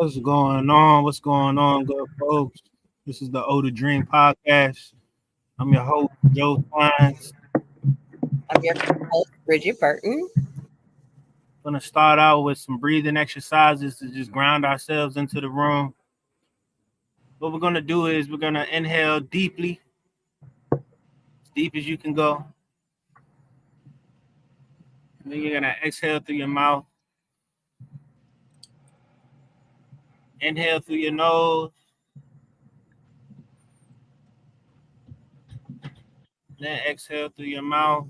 What's going on? What's going on, good folks? This is the Older Dream Podcast. I'm your host, Joe Tynes. I'm your host, Bridgette Burton. Gonna start out with some breathing exercises to just ground ourselves into the room. What we're gonna do is we're gonna inhale deeply, as deep as you can go. And then you're gonna exhale through your mouth. Inhale through your nose. Then exhale through your mouth.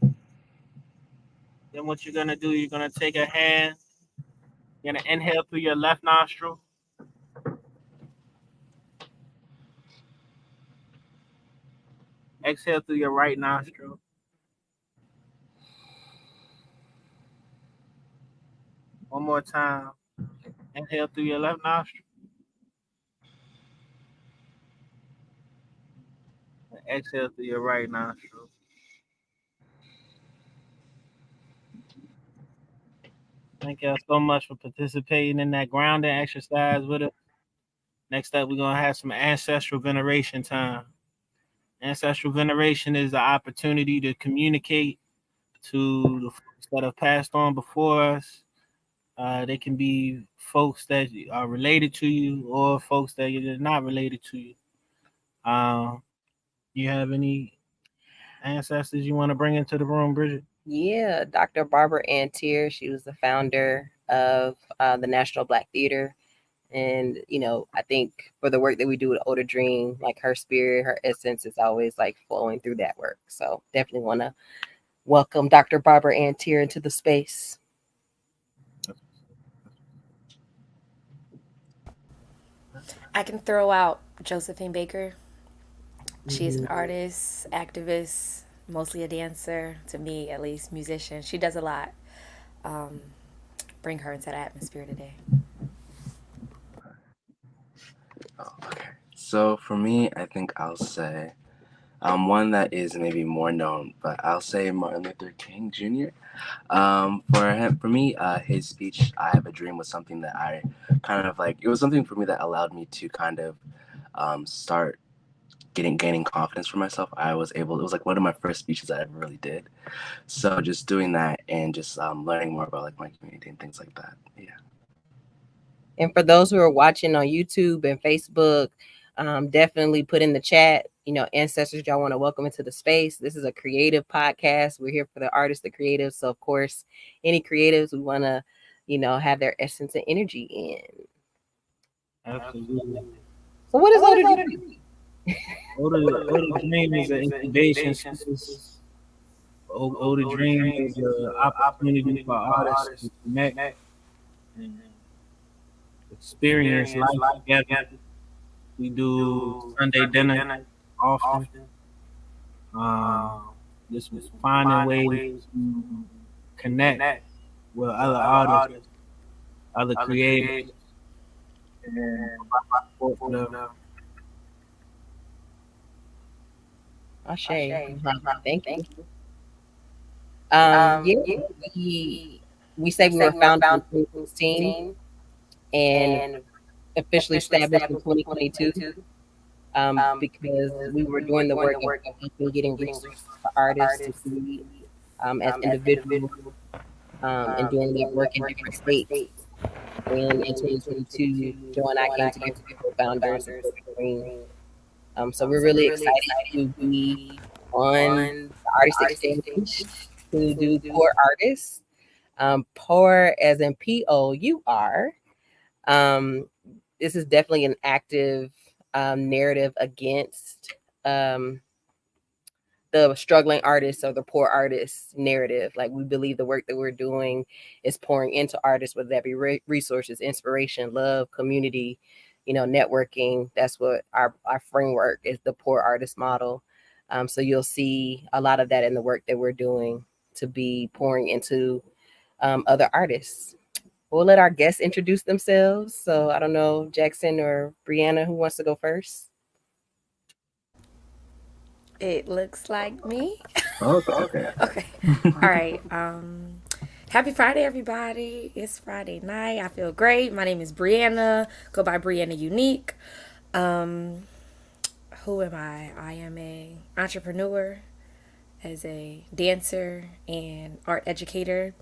Then what you're gonna do, you're gonna take a hand. You're gonna inhale through your left nostril. Exhale through your right nostril. One more time. Inhale through your left nostril. And exhale through your right nostril. Thank y'all so much for participating in that grounding exercise with us. Next up, we're going to have some ancestral veneration time. Ancestral veneration is the opportunity to communicate to the folks that have passed on before us. They can be folks that are related to you or folks that are not related to you. You have any ancestors you want to bring into the room, Bridgette? Yeah, Dr. Barbara Ann Tier. She was the founder of the National Black Theater. And, I think for the work that we do with Older Dream, like her spirit, her essence is always like flowing through that work. So definitely want to welcome Dr. Barbara Ann Tier into the space. I can throw out Josephine Baker. She's an artist, activist, mostly a dancer, to me at least, musician. She does a lot. Bring her into the atmosphere today. Okay. So for me, I think I'll say one that is maybe more known, but I'll say Martin Luther King Jr. For me, his speech, "I Have a Dream," was something that I kind of like. It was something for me that allowed me to kind of start gaining confidence for myself. It was like one of my first speeches I ever really did. So just doing that and just learning more about like my community and things like that. Yeah. And for those who are watching on YouTube and Facebook, definitely put in the chat, ancestors y'all want to welcome into the space. This is a creative podcast. We're here for the artists, the creatives. So of course, any creatives we want to, have their essence and energy in. Absolutely. So what is Older Dream? Older Dream is an incubation space. Older Dream is an opportunity for artists to connect and experience life together. We do Sunday dinner often. Just finding ways to connect with other artists, other creators, and support for them. Thank you. We say we were founded in 2016 and officially established in 2022 because we were doing the work of getting resources for artists to create as individuals and doing that work in different states. And in 2022, Joe and I came together to be co-founders of Older Dream. So we're really excited to be on the artist exchange to do poor artists. Poor as in POUR. This is definitely an active narrative against the struggling artists or the poor artists narrative. Like, we believe the work that we're doing is pouring into artists, whether that be resources, inspiration, love, community, networking. That's what our framework is, the poor artist model. So you'll see a lot of that in the work that we're doing to be pouring into other artists. We'll let our guests introduce themselves. So I don't know, Jackson or Briana, who wants to go first? It looks like me. Okay. Okay. All right. Happy Friday, everybody. It's Friday night. I feel great. My name is Briana. Go by Briana Eunique. Um, who am I? I am a entrepreneur, as a dancer and art educator.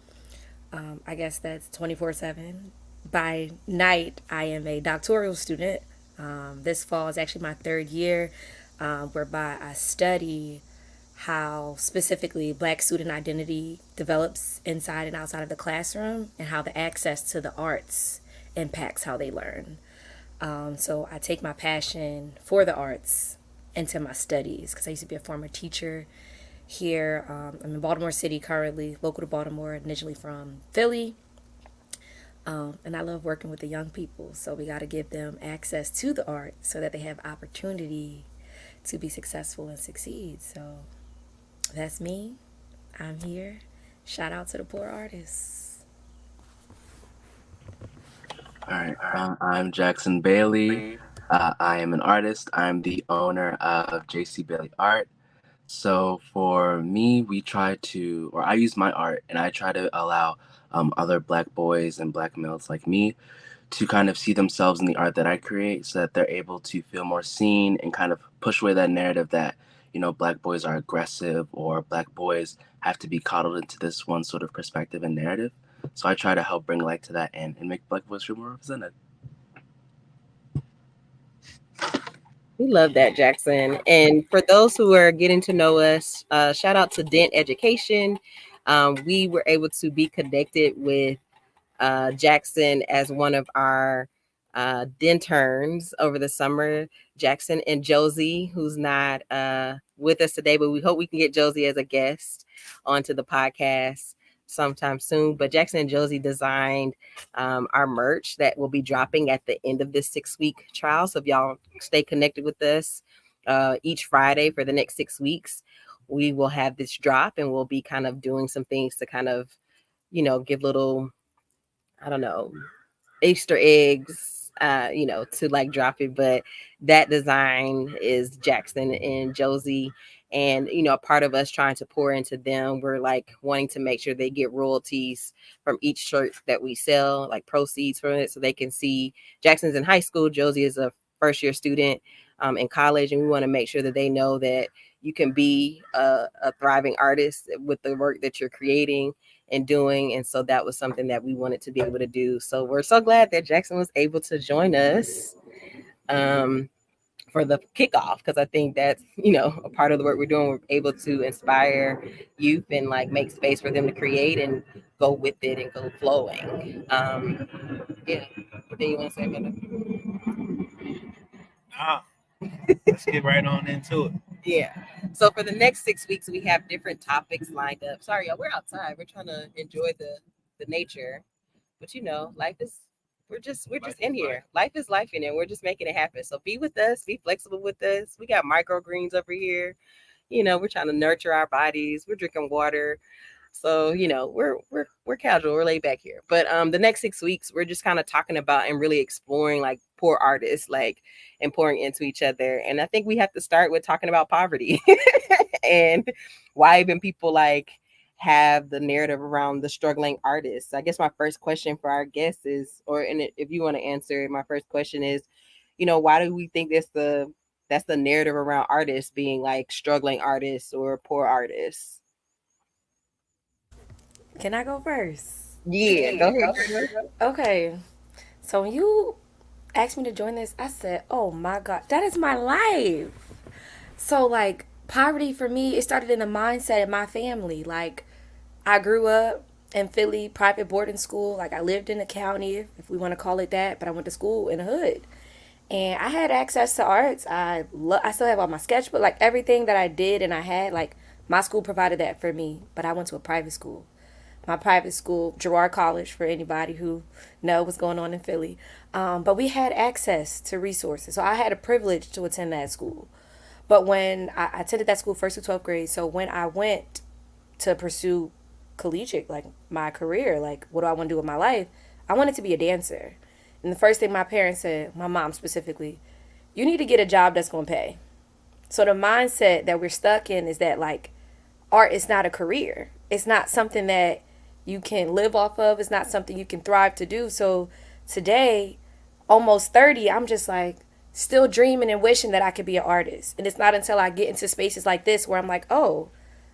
I guess that's 24/7. By night, I am a doctoral student. This fall is actually my third year, whereby I study how specifically Black student identity develops inside and outside of the classroom and how the access to the arts impacts how they learn. So I take my passion for the arts into my studies because I used to be a former teacher here. I'm in Baltimore City currently, local to Baltimore, initially from Philly. And I love working with the young people. So we got to give them access to the art so that they have opportunity to be successful and succeed. So that's me. I'm here. Shout out to the poor artists. All right. I'm Jackson Bailey. I am an artist. I'm the owner of JC Bailey Art. So for me, I use my art and I try to allow other Black boys and Black males like me to kind of see themselves in the art that I create so that they're able to feel more seen and kind of push away that narrative that, Black boys are aggressive or Black boys have to be coddled into this one sort of perspective and narrative. So I try to help bring light to that and make Black boys feel more represented. We love that, Jackson. And for those who are getting to know us, shout out to Dent Education. We were able to be connected with Jackson as one of our denterns over the summer. Jackson and Josie, who's not with us today, but we hope we can get Josie as a guest onto the podcast sometime soon. But Jackson and Josie designed our merch that will be dropping at the end of this 6-week trial. So if y'all stay connected with us each Friday for the next 6 weeks, we will have this drop and we'll be kind of doing some things to kind of, give little, I don't know, Easter eggs, to like drop it. But that design is Jackson and Josie. And, a part of us trying to pour into them, we're like wanting to make sure they get royalties from each shirt that we sell, like proceeds from it, so they can see Jackson's in high school. Josie is a first year student in college. And we want to make sure that they know that you can be a thriving artist with the work that you're creating and doing. And so that was something that we wanted to be able to do. So we're so glad that Jackson was able to join us for the kickoff, because I think that's, a part of the work we're doing. We're able to inspire youth and like make space for them to create and go with it and go flowing. Yeah. What do you want to say about Ah, let's get right on into it. Yeah. So for the next 6 weeks, we have different topics lined up. Sorry, y'all, we're outside. We're trying to enjoy the nature. But life is we're just in here. Life is life in it. We're just making it happen. So be with us, be flexible with us. We got microgreens over here. We're trying to nurture our bodies. We're drinking water. So, we're casual, we're laid back here. But the next 6 weeks, we're just kind of talking about and really exploring like poor artists, like, and pouring into each other. And I think we have to start with talking about poverty and why even people like have the narrative around the struggling artists. I guess my first question for our guests is, if you want to answer, my first question is, why do we think that's the narrative around artists being like struggling artists or poor artists? Can I go first? Yeah, go ahead. Okay. So when you asked me to join this, I said, oh my God, that is my life. So, like, poverty for me, it started in the mindset of my family. Like, I grew up in Philly, private boarding school. Like, I lived in the county, if we want to call it that, but I went to school in the hood. And I had access to arts. I still have all my sketchbook, like everything that I did and I had, like, my school provided that for me. But I went to a private school. My private school, Girard College, for anybody who know what's going on in Philly. But we had access to resources. So I had a privilege to attend that school. But when I attended that school 1st to 12th grade, so when I went to pursue collegiate, like my career, like what do I want to do with my life, I wanted to be a dancer. And the first thing my parents said, my mom specifically, you need to get a job that's going to pay. So the mindset that we're stuck in is that like art is not a career. It's not something that you can live off of. It's not something you can thrive to do. So today, almost 30, I'm just like still dreaming and wishing that I could be an artist. And it's not until I get into spaces like this where I'm like, oh,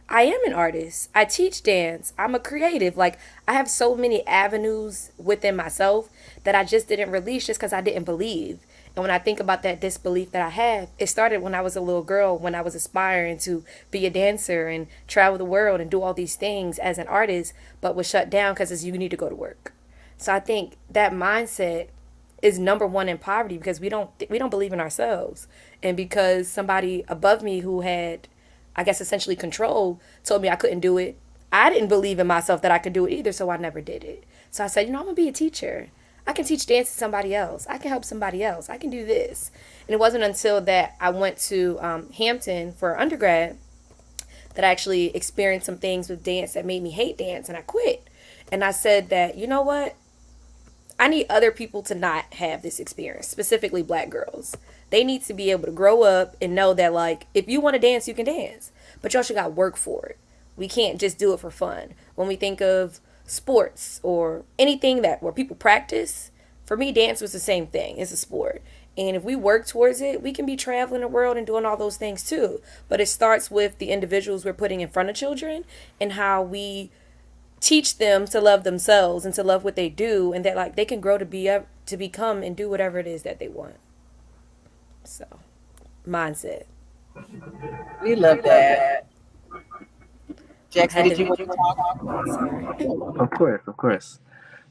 I am an artist. I teach dance. I'm a creative. Like, I have so many avenues within myself that I just didn't release just because I didn't believe. And when I think about that disbelief that I have, it started when I was a little girl, when I was aspiring to be a dancer and travel the world and do all these things as an artist, but was shut down because you need to go to work. So I think that mindset is number one in poverty because we don't believe in ourselves, and because somebody above me who had, I guess, essentially control told me I couldn't do it. I didn't believe in myself that I could do it either, so I never did it. So I said, I'm gonna be a teacher. I can teach dance to somebody else. I can help somebody else. I can do this. And it wasn't until that I went to Hampton for undergrad that I actually experienced some things with dance that made me hate dance, and I quit. And I said that, you know what? I need other people to not have this experience, specifically black girls. They need to be able to grow up and know that, like, if you want to dance, you can dance, but you also got to work for it. We can't just do it for fun. When we think of sports or anything that where people practice, for me, dance was the same thing. It's a sport. And if we work towards it, we can be traveling the world and doing all those things too. But it starts with the individuals we're putting in front of children and how we teach them to love themselves and to love what they do, and that like they can grow to be up to become and do whatever it is that they want. So, mindset. We love that. Jackson, Had did to, you want to talk? sorry. Of course.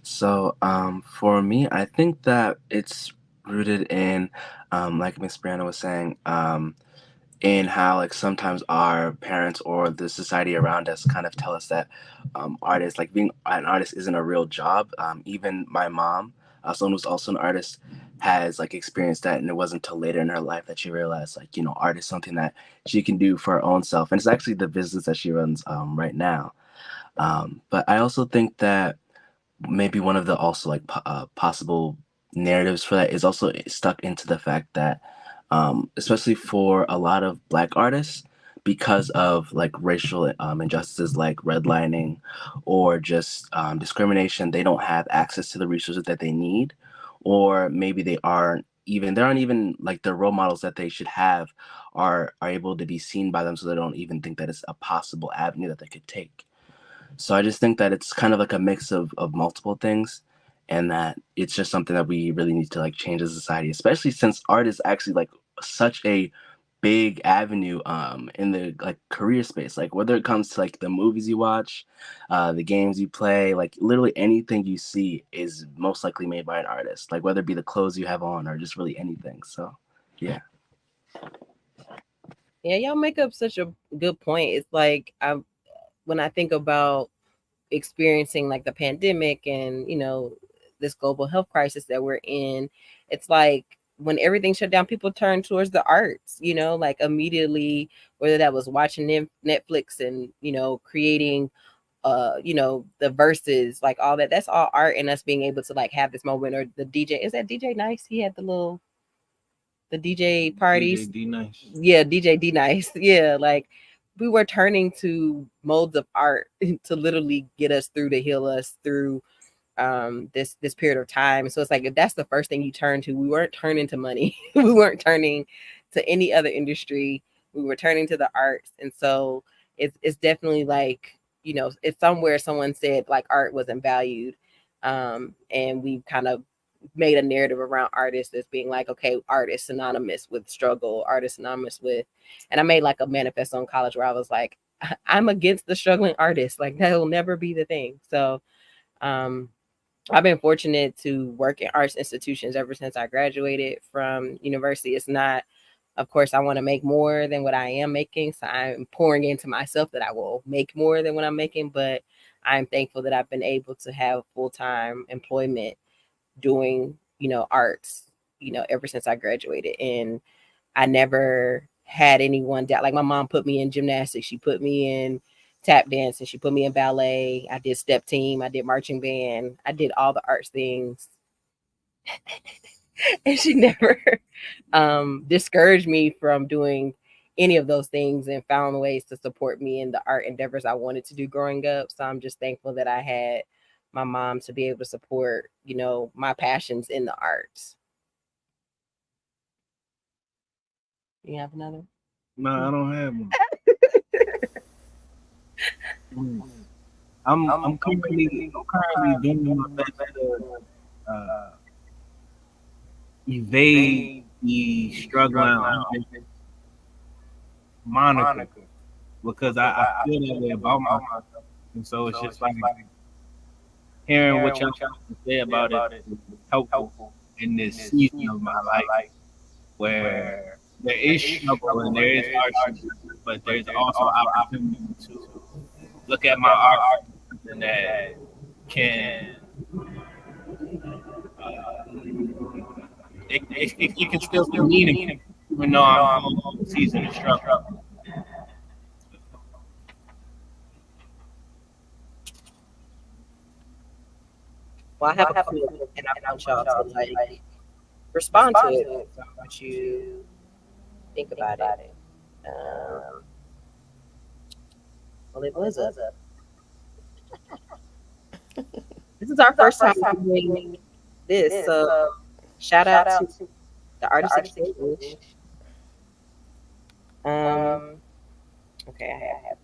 So, for me, I think that it's rooted in, like Miss Brianna was saying, in how like sometimes our parents or the society around us kind of tell us that artists, like being an artist, isn't a real job. Even my mom, someone who's also an artist, has like experienced that, and it wasn't until later in her life that she realized, like, art is something that she can do for her own self, and it's actually the business that she runs right now. But I also think that maybe one of the also like possible narratives for that is also stuck into the fact that especially for a lot of black artists, because of like racial injustices like redlining or just discrimination, they don't have access to the resources that they need, or maybe they aren't even like the role models that they should have are able to be seen by them, so they don't even think that it's a possible avenue that they could take. So I just think that it's kind of like a mix of multiple things, and that it's just something that we really need to like change as a society, especially since art is actually like such a big avenue in the like career space. Like whether it comes to like the movies you watch, the games you play, like literally anything you see is most likely made by an artist. Like whether it be the clothes you have on or just really anything. So yeah. Yeah, y'all make up such a good point. It's like when I think about experiencing like the pandemic and this global health crisis that we're in, it's like when everything shut down, people turned towards the arts, like immediately, whether that was watching Netflix and creating the verses, like all that's all art, and us being able to like have this moment. Or the DJ, is that DJ Nice? He had the DJ parties. DJ D Nice. Yeah, DJ D Nice. Yeah, like we were turning to modes of art to literally get us through, to heal us through this period of time. So it's like if that's the first thing you turn to, we weren't turning to money. We weren't turning to any other industry. We were turning to the arts. And so it's definitely like, it's somewhere someone said like art wasn't valued. And we kind of made a narrative around artists as being like, okay, artists synonymous with struggle, artists synonymous with, and I made like a manifesto in college where I was like, I'm against the struggling artist. Like that will never be the thing. So I've been fortunate to work in arts institutions ever since I graduated from university. It's not, of course, I want to make more than what I am making. So I'm pouring into myself that I will make more than what I'm making. But I'm thankful that I've been able to have full-time employment doing, arts, ever since I graduated. And I never had anyone doubt. Like my mom put me in gymnastics. She put me in tap dance, and she put me in ballet. I did step team. I did marching band. I did all the arts things. And she never discouraged me from doing any of those things and found ways to support me in the art endeavors I wanted to do growing up. So I'm just thankful that I had my mom to be able to support, my passions in the arts. You have another? No, I don't have one. I'm currently doing my best to evade the struggling moniker because I feel that way about myself, and so it's just like hearing what y'all have to say about it is helpful in this season of my life where there is struggle and there is hardship, but there's also opportunity to look at my art and that can it can still be meaningful even though I'm going through a season of struggle. Well, I have a quote, and I want y'all to respond to it. So I want you think about it. Well, it was a. This is our first time doing this, so shout out to the artist exchange. Okay, I have.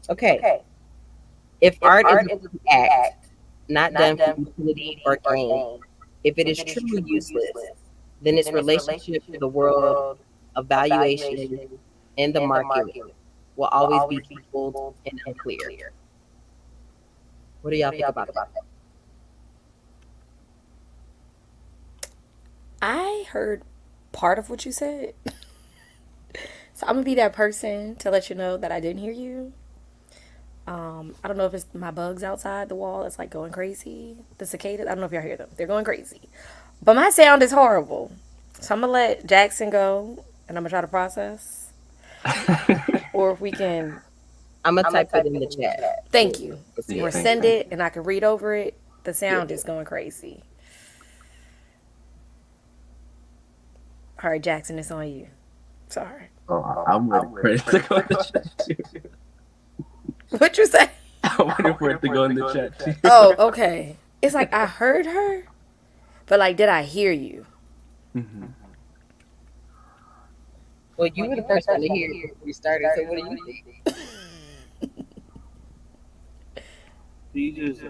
Okay. If art is an act, not done for utility or gain, if it is truly useless, then its relationship to the world of valuation and the market will always be troubled and unclear. What do y'all think about that? I heard part of what you said. So I'm gonna be that person to let you know that I didn't hear you. I don't know if it's my bugs outside the wall. It's like going crazy. The cicadas. I don't know if y'all hear them. They're going crazy. But my sound is horrible. So I'm gonna let Jackson go, and I'm gonna try to process. Or if we can. I'm gonna type it in the chat. Thank you. Yeah, Or send it, and I can read over it. The sound is going crazy. All right, Jackson, it's on you. Sorry. Oh, I'm waiting for it to go in the chat too. What you say? I'm waiting for it to go in the chat too. Oh, okay. It's like I heard her, but like, did I hear you? Mm-hmm. Well, you were the first one to hear it before we started. So what do you think? You just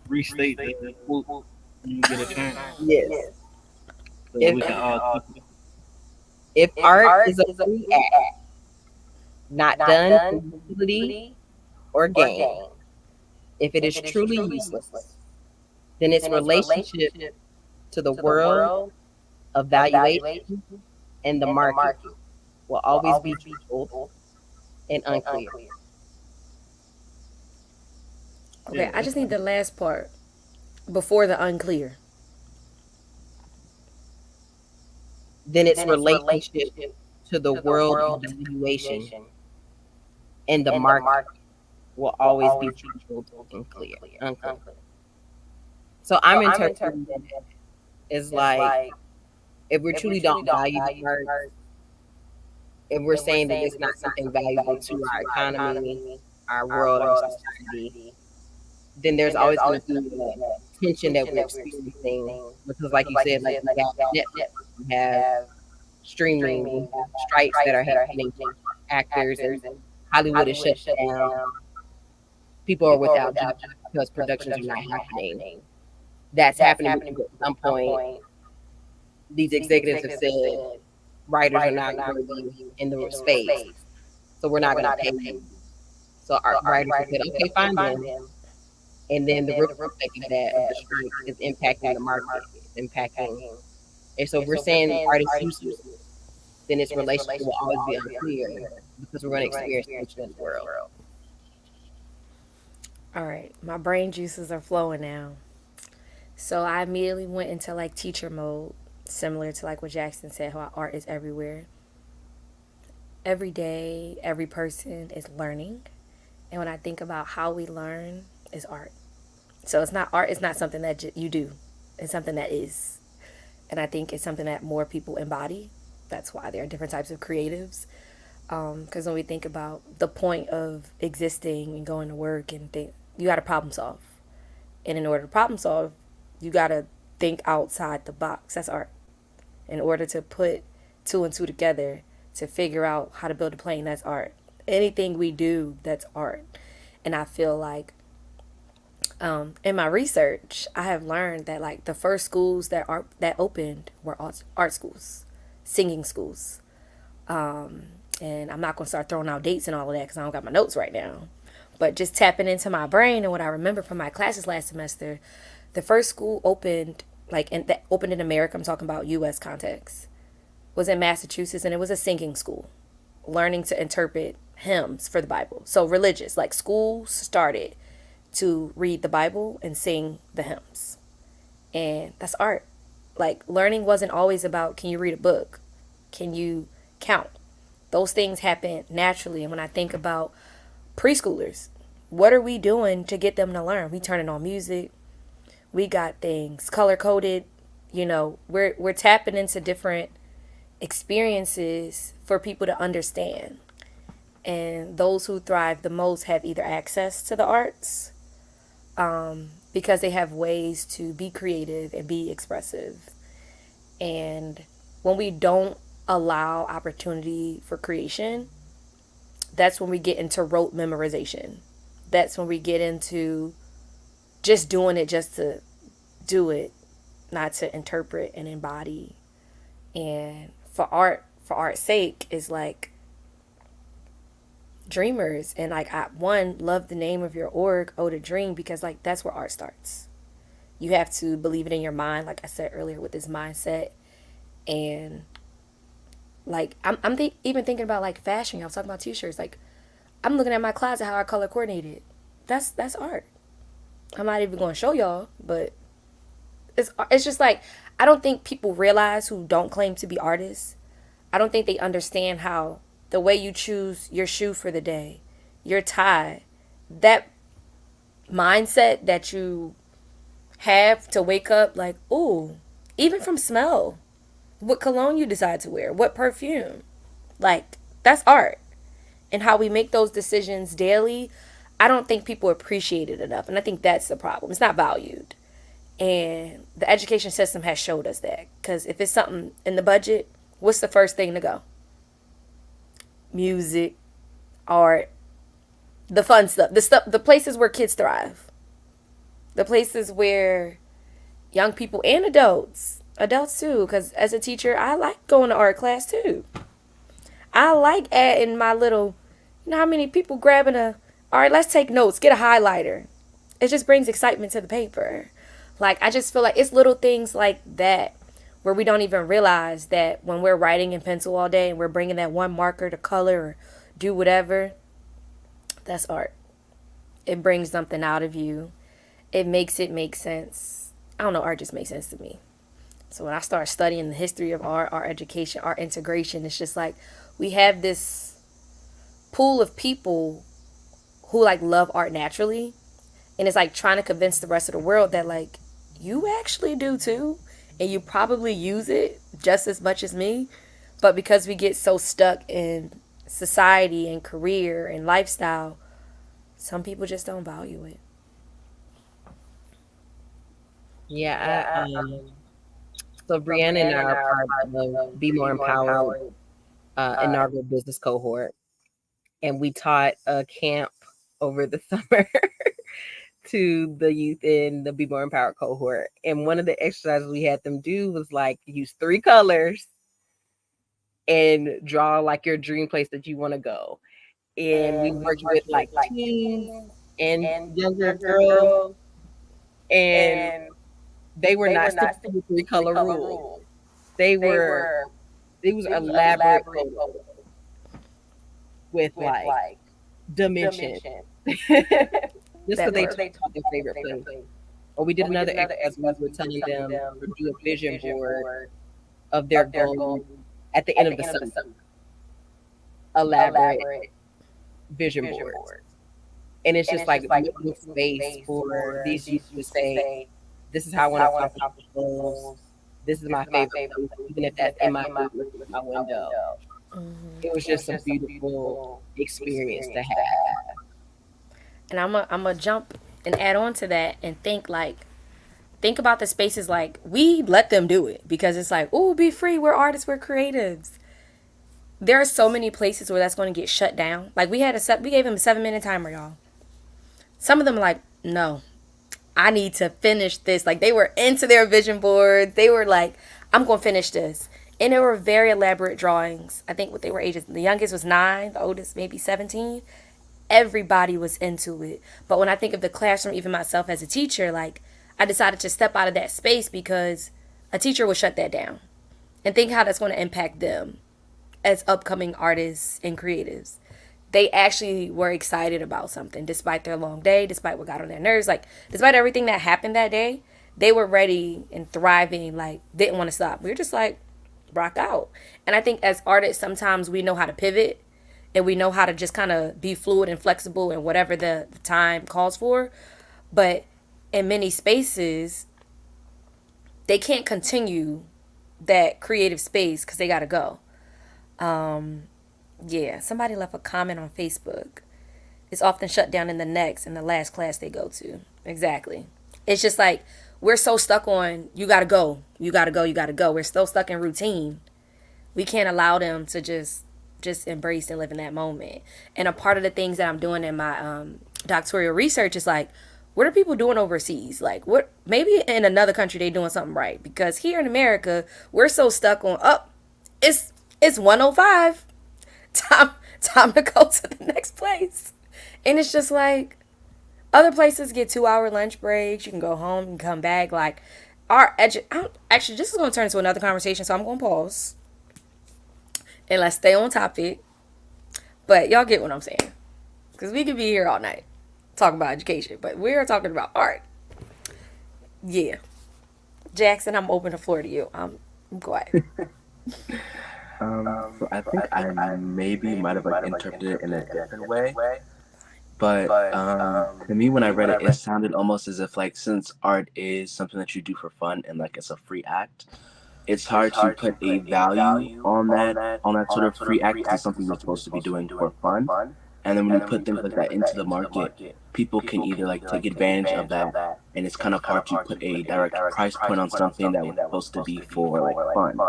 restate the quote when you get a chance. Yes. So we can all If art is a free act, not done for utility or gain, if it is truly useless, then its relationship to the world of valuation and the market will always be troubled and unclear. Okay, I just need the last part before the unclear. Then its relationship to the world of valuation and the market will always be troubled and unclear. So I'm interpreting it as like, if we truly don't value the art, if we're saying that it's not something valuable to our economy, our world, our society, then there's always going to be a tension that we're experiencing. Because like you said, like we have Netflix, we have streaming, we have strikes that are happening for actors, and Hollywood is shut down. People are without jobs because productions are not happening. That's happening because at some point these executives have said writers are not going to be in the space, so we're not going to pay them. So our writers have said, okay, fine then. And then the ripple effect of that, of the strike, is impacting the market, impacting. And so if we're saying art is useless, then its relationship will always be unclear because we're going to experience tension in the world. All right, my brain juices are flowing now. So I immediately went into like teacher mode, similar to like what Jackson said, how art is everywhere. Every day, every person is learning. And when I think about how we learn, is art. So it's not art. It's not something that you do. It's something that is. And I think it's something that more people embody. That's why there are different types of creatives. Because when we think about the point of existing and going to work and think, you got to problem solve. And in order to problem solve, you got to think outside the box. That's art. In order to put two and two together to figure out how to build a plane, that's art. Anything we do, that's art. And I feel like in my research, I have learned that like the first schools that opened were art schools, singing schools. And I'm not gonna start throwing out dates and all of that because I don't got my notes right now. But just tapping into my brain and what I remember from my classes last semester, the first school opened that opened in America. I'm talking about U.S. context. Was in Massachusetts, and it was a singing school, learning to interpret hymns for the Bible. So religious, like schools started to read the Bible and sing the hymns. And that's art. Like learning wasn't always about can you read a book? Can you count? Those things happen naturally. And when I think about preschoolers, what are we doing to get them to learn? We turning on music. We got things color coded. We're tapping into different experiences for people to understand. And those who thrive the most have either access to the arts because they have ways to be creative and be expressive. And when we don't allow opportunity for creation, that's when we get into rote memorization. That's when we get into just doing it just to do it, not to interpret and embody. And for art's sake, is like dreamers. And like I love the name of your org, Oh to Dream, because like that's where art starts. You have to believe it in your mind, like I said earlier, with this mindset. And like I'm even thinking about like fashion. I was talking about t-shirts. Like I'm looking at my closet, how I color coordinated. That's art. I'm not even going to show y'all, but it's just like I don't think people realize who don't claim to be artists. I don't think they understand how the way you choose your shoe for the day, your tie, that mindset that you have to wake up like, ooh, even from smell, what cologne you decide to wear, what perfume, like that's art. And how we make those decisions daily, I don't think people appreciate it enough. And I think that's the problem. It's not valued. And the education system has showed us that. Because if it's something in the budget, what's the first thing to go? Music, art, the fun stuff, the places where kids thrive, the places where young people and adults too. Because as a teacher, I like going to art class too. I like adding my little, how many people grabbing all right, let's take notes, get a highlighter. It just brings excitement to the paper. Like, I just feel like it's little things like that where we don't even realize that when we're writing in pencil all day and we're bringing that one marker to color or do whatever, that's art. It brings something out of you. It makes it make sense. I don't know, art just makes sense to me. So when I start studying the history of art education, art integration, it's just like we have this pool of people who like love art naturally. And it's like trying to convince the rest of the world that like you actually do too. And you probably use it just as much as me. But because we get so stuck in society and career and lifestyle, some people just don't value it. Yeah. So Brianna and I are part of Be More Empowered inaugural business cohort. And we taught a camp over the summer to the youth in the Be More Empowered cohort. And one of the exercises we had them do was like use 3 colors and draw like your dream place that you want to go. And we worked with like teens and younger girls, and they were not sticking to the 3 color rule. It was elaborate photos with like dimension. Just because they taught their favorite place. Or we did another exercise where we were telling them to do a vision board of their goal at the end of the summer. Elaborate vision boards. And it's just like making space for these youth to say, this is how I want to accomplish goals. This is my favorite place, even if that's in my room, my window. It was just a beautiful experience to have. And I'm gonna jump and add on to that and think about the spaces like we let them do it because it's like, oh, be free. We're artists. We're creatives. There are so many places where that's going to get shut down. Like we gave them a 7-minute timer, y'all. Some of them are like, no, I need to finish this. Like they were into their vision boards. They were like, I'm going to finish this. And there were very elaborate drawings. I think what they were ages. The youngest was 9, the oldest maybe 17. Everybody was into it. But when I think of the classroom, even myself as a teacher, like I decided to step out of that space because a teacher would shut that down. And think how that's going to impact them as upcoming artists and creatives. They actually were excited about something despite their long day, despite what got on their nerves. Like, despite everything that happened that day, they were ready and thriving, like, didn't want to stop. We were just like, rock out. And I think as artists, sometimes we know how to pivot and we know how to just kind of be fluid and flexible and whatever the time calls for. But in many spaces, they can't continue that creative space because they got to go. Yeah, somebody left a comment on Facebook. It's often shut down in the last class they go to. Exactly. It's just like we're so stuck on you gotta go, you gotta go, you gotta go. We're so stuck in routine. We can't allow them to just embrace and live in that moment. And a part of the things that I'm doing in my doctoral research is like, what are people doing overseas? Like, what? Maybe in another country they doing something right because here in America we're so stuck on it's 1:05. Time to go to the next place. And it's just like other places get 2-hour lunch breaks. You can go home and come back. Like actually, this is going to turn into another conversation, so I'm going to pause and let's stay on topic. But y'all get what I'm saying, because we could be here all night talking about education, but we're talking about art. Yeah, Jackson, I'm open the floor to you. I'm quiet. So I think I maybe might have like interpreted it in a different way. But to me, when I read it, it sounded almost as if like since art is something that you do for fun and like it's a free act, it's hard to put a value on that sort of free act because it's something you're supposed to be doing for fun. And then when you put things like that into the market, people can either like take advantage of that, and it's kind of hard to put a direct price point on something that was supposed to be for like fun.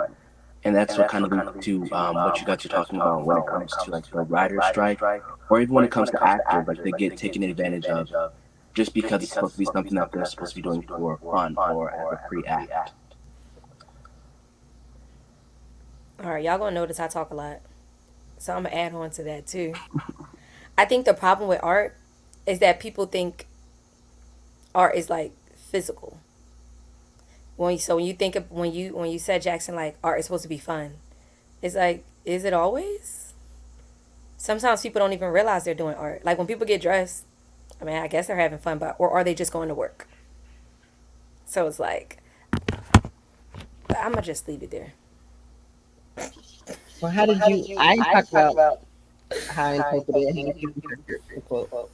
And that's what kind of leads to what you guys are talking about when it comes to like the writer's strike, or even when it comes to actors, like they get taken advantage of just because it's supposed to be something that they're supposed to be doing for fun or as a free act. All right, y'all gonna notice I talk a lot, so I'm gonna add on to that too. I think the problem with art is that people think art is like physical. When you think of when you said, Jackson, like art is supposed to be fun, it's like, is it always? Sometimes people don't even realize they're doing art. Like when people get dressed, I mean, I guess they're having fun, but or are they just going to work? So it's like, I'm gonna just leave it there. Well, how did you? I talked about how I interpreted it. How did you interpret the quote?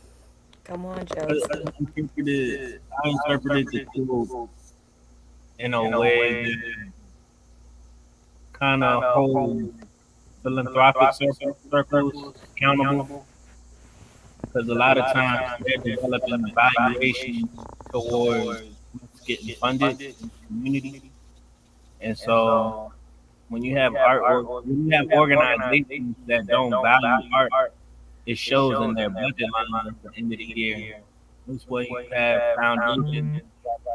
Come on, Joe. I interpreted the quote in a way that kind of hold philanthropic circles accountable, because a lot of times they're developing evaluations towards getting funded in the community, and so when you have organizations that don't value art, it shows in their budget line at the end of the year. That's why you have foundations,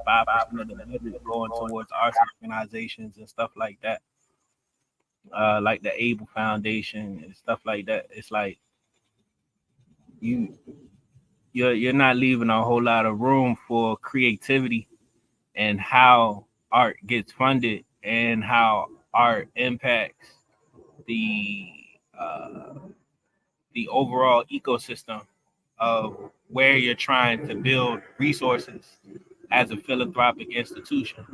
5% of the budget going towards arts organizations and stuff like that, like the Able Foundation and stuff like that. It's like you're not leaving a whole lot of room for creativity and how art gets funded and how art impacts the the overall ecosystem of where you're trying to build resources as a philanthropic institution.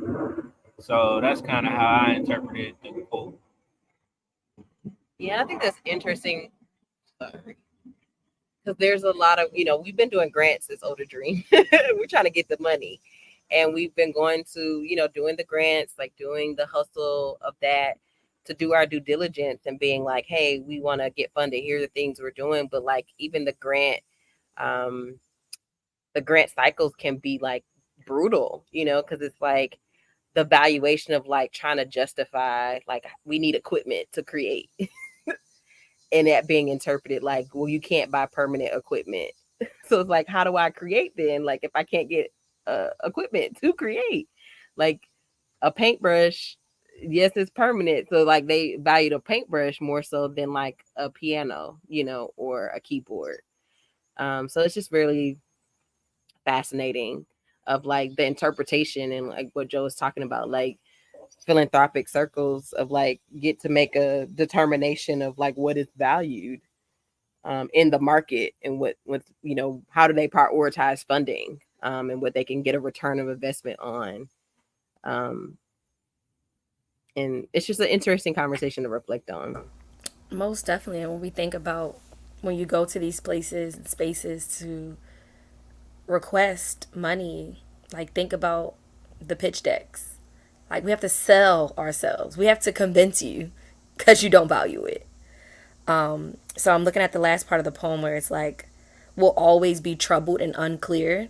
So that's kind of how I interpreted the quote. Yeah, I think that's interesting. Sorry. because there's a lot of, we've been doing grants this Older Dream. We're trying to get the money. And we've been going to, doing the grants, like doing the hustle of that to do our due diligence and being like, hey, we want to get funded. Here are the things we're doing. But like even the grant cycles can be like brutal, because it's like the valuation of like trying to justify, like we need equipment to create. And that being interpreted like, well, you can't buy permanent equipment. So it's like, how do I create then? Like if I can't get equipment to create, like a paintbrush, yes, it's permanent. So like they valued a paintbrush more so than like a piano, or a keyboard. So it's just really fascinating of like the interpretation and like what Joe was talking about, like philanthropic circles of like get to make a determination of like what is valued in the market and what how do they prioritize funding and what they can get a return of investment on. And it's just an interesting conversation to reflect on. Most definitely. And when we think about when you go to these places and spaces to request money, like think about the pitch decks. Like we have to sell ourselves. We have to convince you because you don't value it. So I'm looking at the last part of the poem where it's like, will always be troubled and unclear.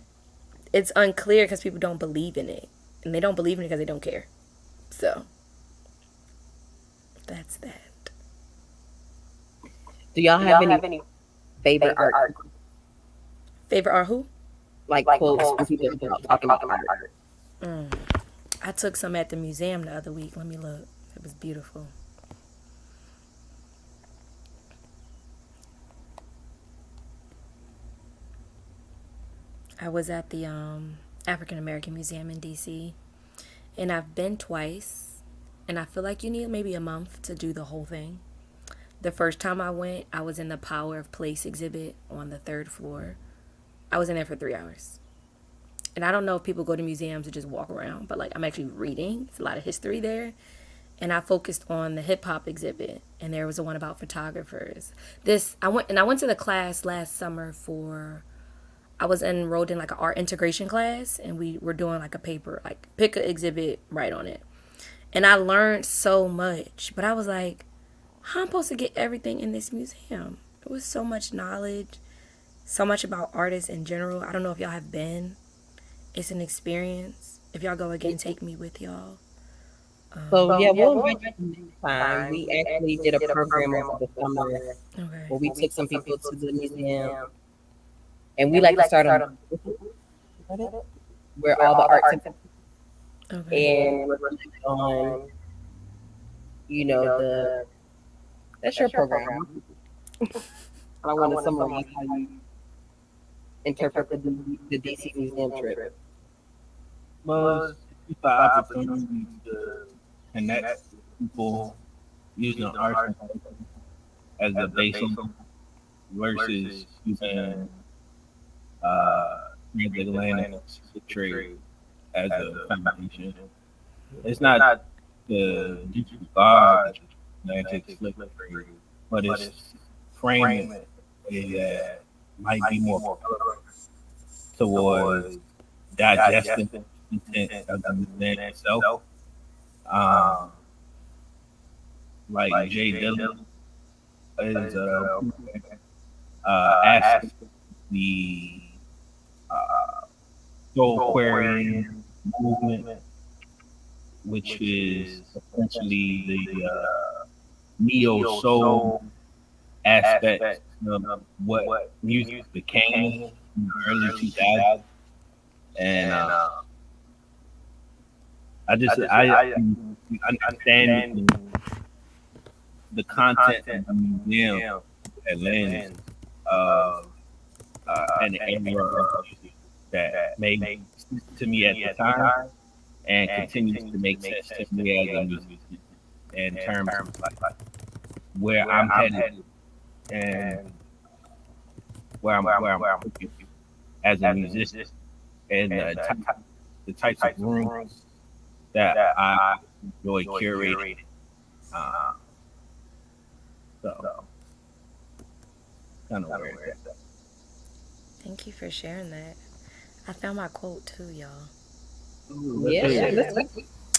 It's unclear because people don't believe in it. And they don't believe in it because they don't care. So that's that. Do y'all have any favorite art? Favorite art who? Like quotes when people talking about art. I took some at the museum the other week. Let me look. It was beautiful. I was at the African American Museum in DC, and I've been twice, and I feel like you need maybe a month to do the whole thing. The first time I went, I was in the Power of Place exhibit on the 3rd floor. I was in there for 3 hours. And I don't know if people go to museums to just walk around, but like I'm actually reading. It's a lot of history there. And I focused on the hip hop exhibit, and there was the one about photographers. I went to the class last summer I was enrolled in like an art integration class, and we were doing like a paper, like pick an exhibit, write on it. And I learned so much, but I was like, how am I supposed to get everything in this museum? It was so much knowledge, so much about artists in general. I don't know if y'all have been. It's an experience. If y'all go again, take me with y'all. So yeah, we'll invite you next time. We actually did a program over the summer where we took some people to the museum, and we like to start on where all the art and we're on, that's your program. I want to summarize how you interpret the DC museum trip. Was the opportunity to connect people using art as a basis versus using transatlantic trade as a foundation. It's not the disregard Atlantic slip trade, but it's framing it in a way that might be more towards digesting the content of the museum itself. Like Jay Dillon is asked the soul querying movement, which is essentially the neo soul aspect of what music became in the early 2000s. And I understand the content of the museum that lens of an era of music that made sense to me at the time and continues to make sense to me as a musician in terms of like where I'm headed and where I'm looking as a musician and the types of rooms that I enjoy curating. So kind of where it's at. Thank you for sharing that. I found my quote too, y'all. Yeah,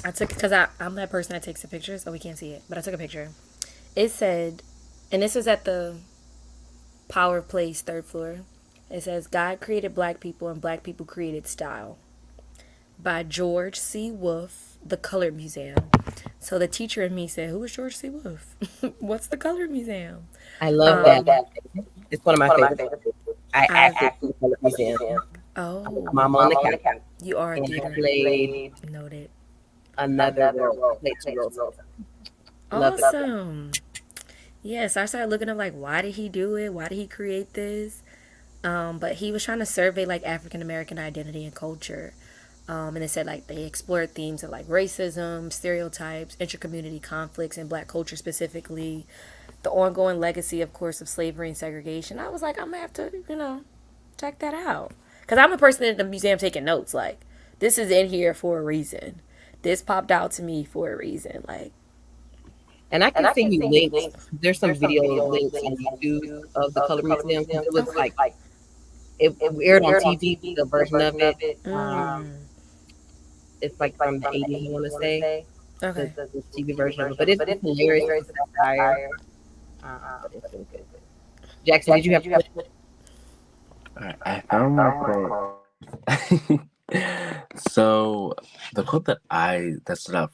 I took because I'm that person that takes the picture, so we can't see it. But I took a picture. It said, and this was at the Power Place third floor. It says, "God created black people, and black people created style." By George C. Wolfe, The Color Museum. So the teacher in me said, "Who is George C. Wolfe? What's the Color Museum?" I love that. It's one of my favorites. I acted in the Color Museum. Oh, I'm on the couch. you are a And I theater. played Noted. another role. I played two roles. Love it. Awesome. Yes, I started looking up like, why did he do it? Why did he create this? But he was trying to survey like African American identity and culture. And it said like they explored themes of like racism, stereotypes, intercommunity conflicts, and black culture specifically, the ongoing legacy, of course, of slavery and segregation. I was like, I'm gonna have to, check that out. Because I'm a person in the museum taking notes. Like, this is in here for a reason. This popped out to me for a reason. Like, And I can send you links. There's some video links on YouTube of the Color Museum. It was like it aired on TV. The version of it. It's like from the 80s, I want to say. okay. The TV version of it, but it's hilarious. It's satire. But it's really good. Jackson, did you have? Alright, I found my quote. So the quote that stood out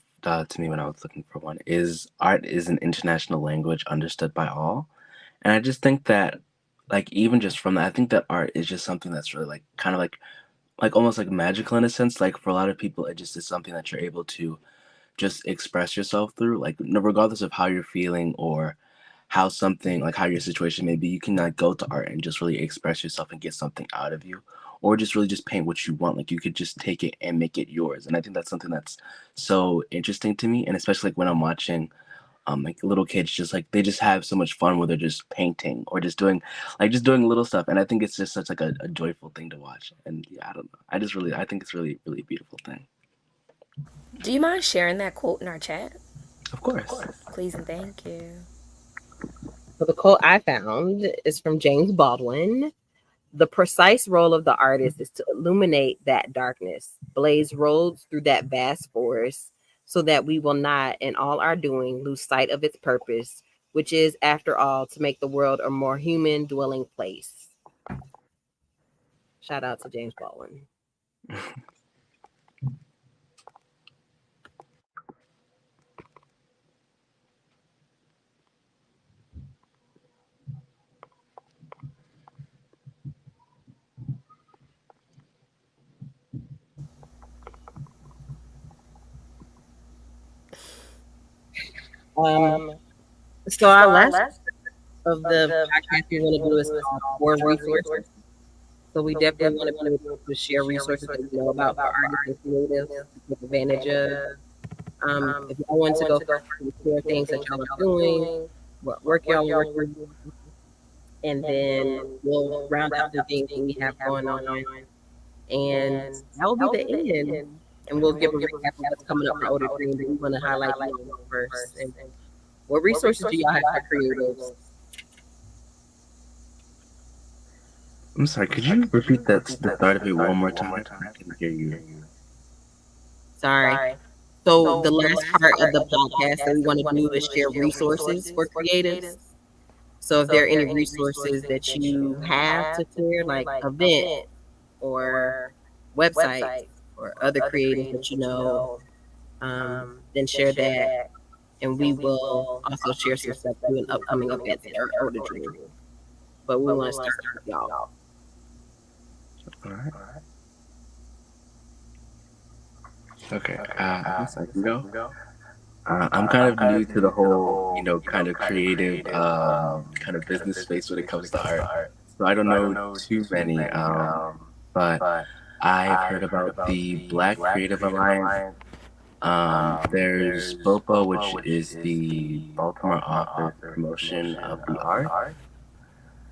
to me when I was looking for one is, "Art is an international language understood by all." And I just think that, like, even just from that, I think that art is just something that's really like kind of like almost like magical in a sense. Like for a lot of people, it just is something that you're able to just express yourself through, like regardless of how you're feeling or how something like how your situation may be, you can like go to art and just really express yourself and get something out of you, or just really just paint what you want. Like you could just take it and make it yours. And I think that's something that's so interesting to me, and especially like when I'm watching like little kids, just like they just have so much fun where they're just painting or just doing little stuff. And I think it's just such like a joyful thing to watch. And yeah, I don't know, I think it's really a beautiful thing. Do you mind sharing that quote in our chat? Of course. Please and thank you. So the quote I found is from James Baldwin. "The precise role of the artist is to illuminate that darkness, blaze roads through that vast forest, so that we will not, in all our doing, lose sight of its purpose, which is, after all, to make the world a more human dwelling place." Shout out to James Baldwin. So our last of the podcast we want to do is called Core Resources. So we definitely want to be able to share resources that we know about for artists and creatives to take advantage of. If y'all want to go first and share things that y'all are doing, what work y'all are working on, and then we'll round up the things that we have going on, and that will be the end. And we'll give a recap of what's coming up for Older Dream, but we want to highlight you first. And what resources do y'all have for creatives? I'm sorry, could you repeat the start of it one more time? I can hear you. Sorry. So the last part of the podcast that we want to do is share resources for creatives. So if there are any resources that you have to share, like event or website or other creatives that you know, then share that. And we will also share some stuff doing upcoming events at Older Dream. But we want to start with y'all. All right. Okay. I guess I can go. I'm kind of new to the whole, kind of creative, kind of business space when it comes to art. So I don't know too many. But I've heard about the Black Creative Alliance. There's BOPA, which is the Baltimore Author Promotion of the Art.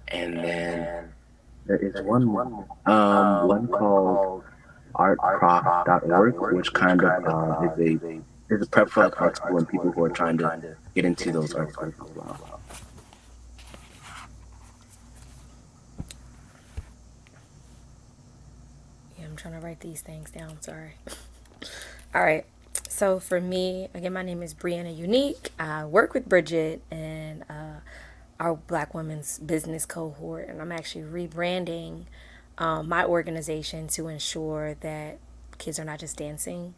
And then there is one more, one called artprof.org, which kind of is a prep for like art school and people who are trying to get into those art schools as well. trying to write these things down. Sorry. All right. So for me, again, my name is Briana Eunique. I work with Bridgette and our Black Women's Business cohort, and I'm actually rebranding my organization to ensure that kids are not just dancing.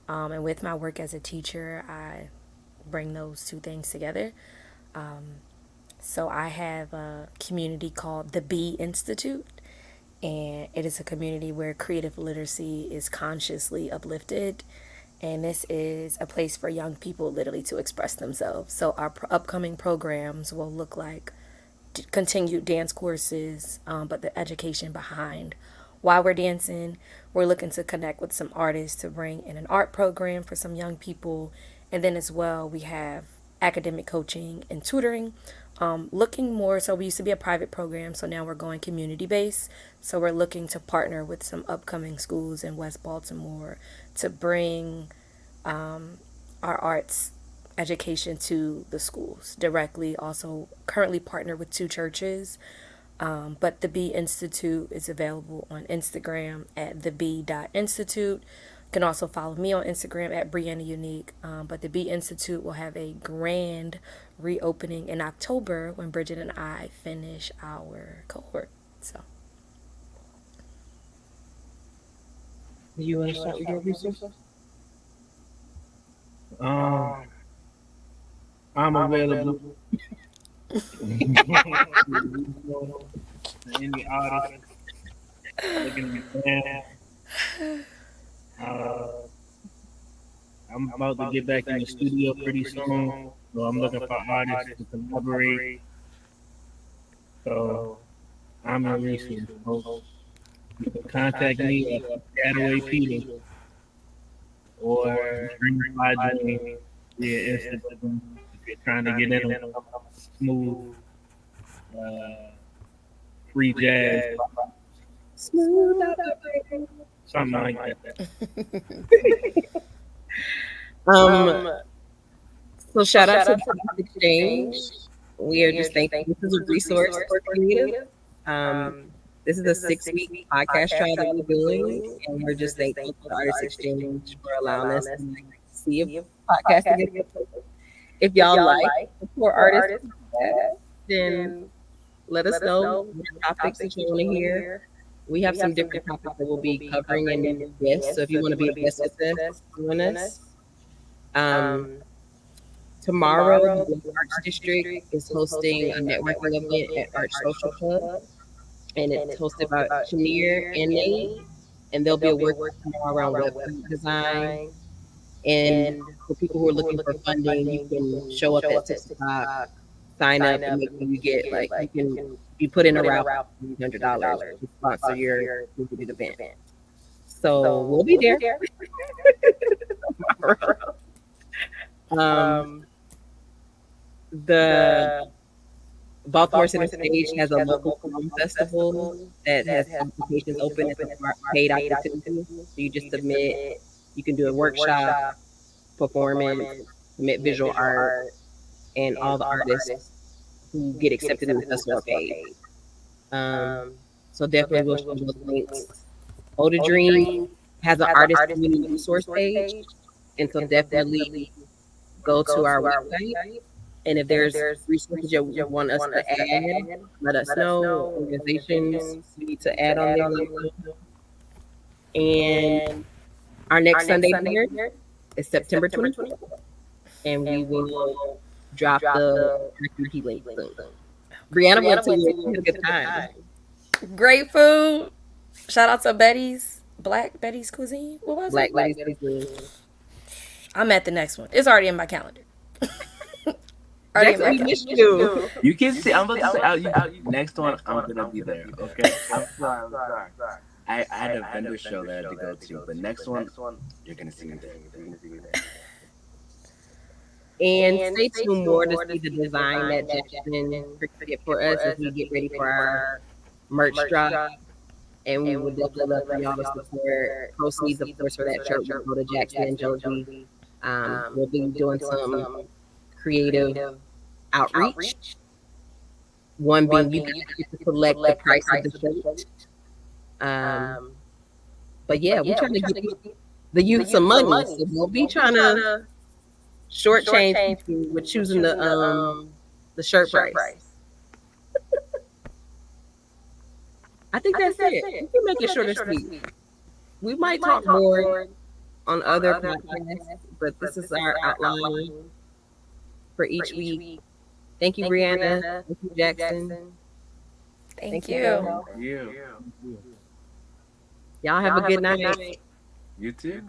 And with my work as a teacher, I bring those two things together. So I have a community called the B Institute, and it is a community where creative literacy is consciously uplifted. And this is a place for young people literally to express themselves. So our upcoming programs will look like continued dance courses, but the education behind why we're dancing. We're looking to connect with some artists to bring in an art program for some young people. And then as well, we have academic coaching and tutoring. Looking more, so we used to be a private program, so now we're going community based. So we're looking to partner with some upcoming schools in West Baltimore to bring our arts education to the schools directly. Also currently partnered with 2 churches. But the B Institute is available on Instagram at theb.institute. You can also follow me on Instagram at Briana Eunique. But the B Institute will have a grand reopening in October when Bridgette and I finish our cohort. So, Do you want to start with your resources? I'm available. Any artist looking to band. I'm about to get back in the studio pretty soon, so I'm looking for artists to collaborate. So I'm a resource. So you can contact me at Gataway Peter or Dream by Dream via Instagram if you're trying to get in on smooth, free jazz, something like that. So shout out to the Exchange. We are just thankful. This is a resource for creative. This is a 6-week podcast trial that we're doing, and we're just thankful to the Artist Exchange for allowing us to see if podcasting. If y'all like support artists, then let us know what topics that you want to hear. We have some different topics that we'll be covering and guests. So if you want to be a guest with us, join us. Tomorrow, the Arts District is hosting a networking event at Art Social Club, and it's hosted by Shamir and Nate. And there'll be a workshop tomorrow around website design. And for people who are looking for funding, you can show up at 6 o'clock, sign up, and make sure you get you can be put in a route for $300 to sponsor your event. So we'll be there tomorrow. The Baltimore Center Stage has a local film festival that has applications open. It's a paid opportunity. So you just submit. You can do a workshop, performance, submit visual art, and all the artists who get accepted in the festival are paid. So definitely we'll share those links. Older Dream has an artist community resource page, and so definitely go to our website. And if there's resources you want us to add, let us know. Organizations we need to add on there. And our next Sunday here is September 24th, and we will drop the activity link soon. Briana went to a good time. Great food. Shout out to Black Betty's Cuisine. What was it? Black Betty's Cuisine. I'm at the next one. It's already in my calendar. Jackson, we missed you. You can see. I'm about to say, next one, I'm gonna be there. Okay. I'm sorry. I had a vendor show that I had to go to, but next one, you're gonna see me there. And stay tuned more to see the design that Jackson created for us as we get ready for our merch drop. And we would definitely love for y'all to support. Proceeds, of course, for that church will go to Jackson and Josie. We'll be doing some creative outreach. One being you guys get to select the price of the shirt. But yeah, we're trying to get the youth some money. So we'll be trying to shortchange people with choosing the shirt price. I think that's it. We can make it short and sweet. We might talk more on other podcasts, but this is our outline for each week. Thank you, Briana. Thank you, Jackson. Thank you, you. Bella. You. Y'all have a good night. You too.